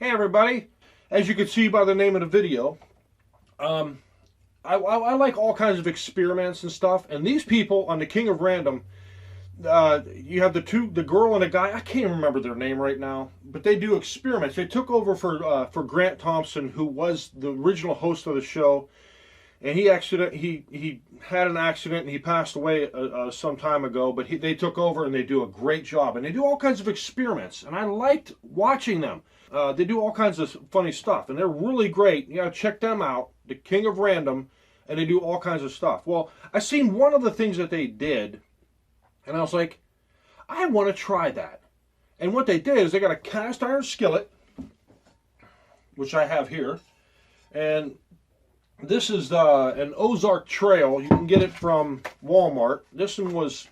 Hey everybody, as you can see by the name of the video, I like all kinds of experiments and stuff, and these people on the King of Random, you have the girl and a guy, I can't remember their name right now, but they do experiments. They took over for Grant Thompson, who was the original host of the show, and he had an accident and he passed away some time ago, but they took over and they do a great job, and they do all kinds of experiments, and I liked watching them. They do all kinds of funny stuff, and they're really great. You gotta check them out, the King of Random, and they do all kinds of stuff. Well, I seen one of the things that they did, and I was like, I want to try that. And what they did is they got a cast iron skillet, which I have here, and this is an Ozark Trail. You can get it from Walmart. This one was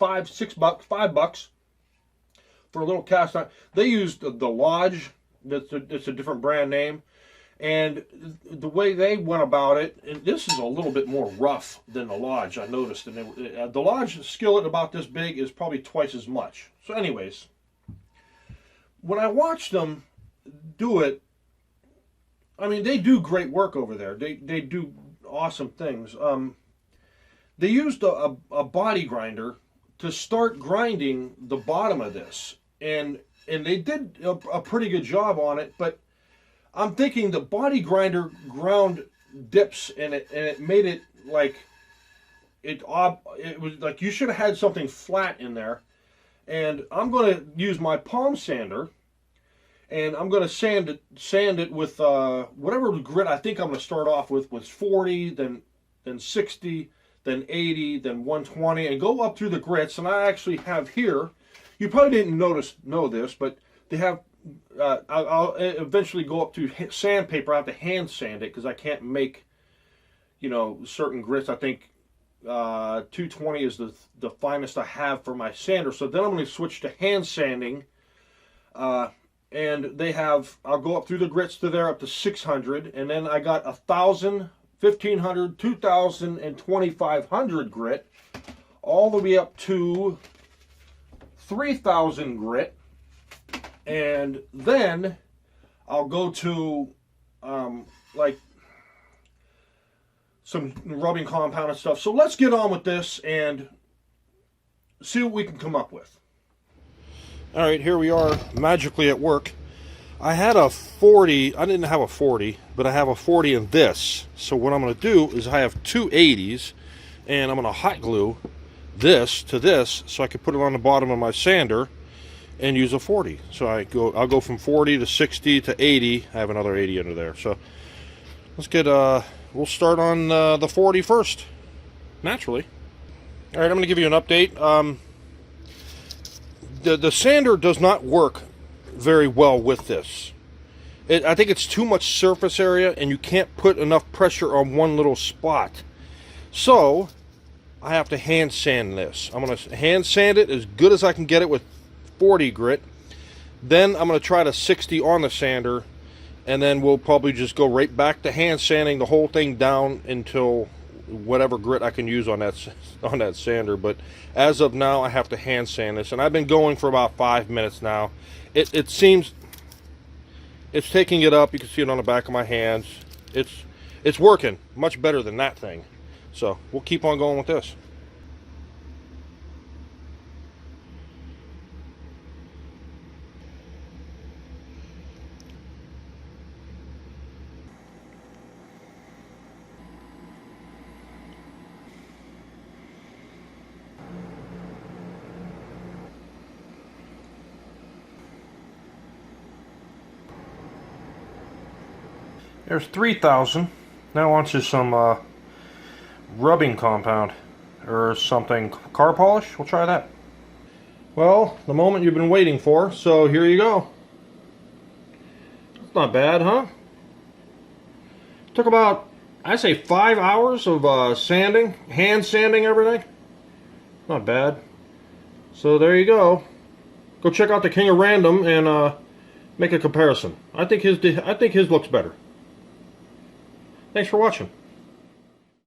$5 for a little cast iron. They used the Lodge. It's a different brand name. And the way they went about it, and this is a little bit more rough than the Lodge, I noticed. And the Lodge skillet about this big is probably twice as much. So anyways, when I watched them do it, I mean, they do great work over there. They do awesome things. They used a body grinder to start grinding the bottom of this. And they did a pretty good job on it, but I'm thinking the body grinder ground dips and it made it like it was like you should have had something flat in there. And I'm going to use my palm sander, and I'm going to sand it with whatever grit I think I'm going to start off with was 40, then 60, then 80, then 120, and go up through the grits. And I actually have here, you probably didn't know this, but they have, I'll eventually go up to sandpaper. I have to hand sand it because I can't make, certain grits. I think 220 is the finest I have for my sander. So then I'm going to switch to hand sanding. And they have, I'll go up through the grits to there up to 600. And then I got 1,000, 1,500, 2,000, and 2,500 grit. All the way up to 3,000 grit. And then I'll go to like some rubbing compound and stuff. So let's get on with this and see what we can come up with. All right, here we are magically at work. I had a 40, I didn't have a 40, but I have a 40 in this. So what I'm going to do is I have two 80s, and I'm going to hot glue this to this so I can put it on the bottom of my sander and use a 40. So I'll go from 40 to 60 to 80. I have another 80 under there. So let's get we'll start on the 40 first, naturally. All right, I'm going to give you an update. The sander does not work very well with this. I think it's too much surface area, and you can't put enough pressure on one little spot. So I have to hand sand this. I'm going to hand sand it as good as I can get it with 40 grit. Then I'm going to try to 60 on the sander, and then we'll probably just go right back to hand sanding the whole thing down until whatever grit I can use on that sander. But as of now, I have to hand sand this, and I've been going for about 5 minutes now. It seems it's taking it up. You can see it on the back of my hands. It's working much better than that thing. So we'll keep on going with this. There's 3,000. Now onto some rubbing compound or something. Car polish? We'll try that. Well, the moment you've been waiting for, so here you go. It's not bad, huh? Took about, I'd say 5 hours of sanding, hand sanding everything. Not bad. So there you go. Go check out the King of Random and make a comparison. I think his looks better. Thanks for watching.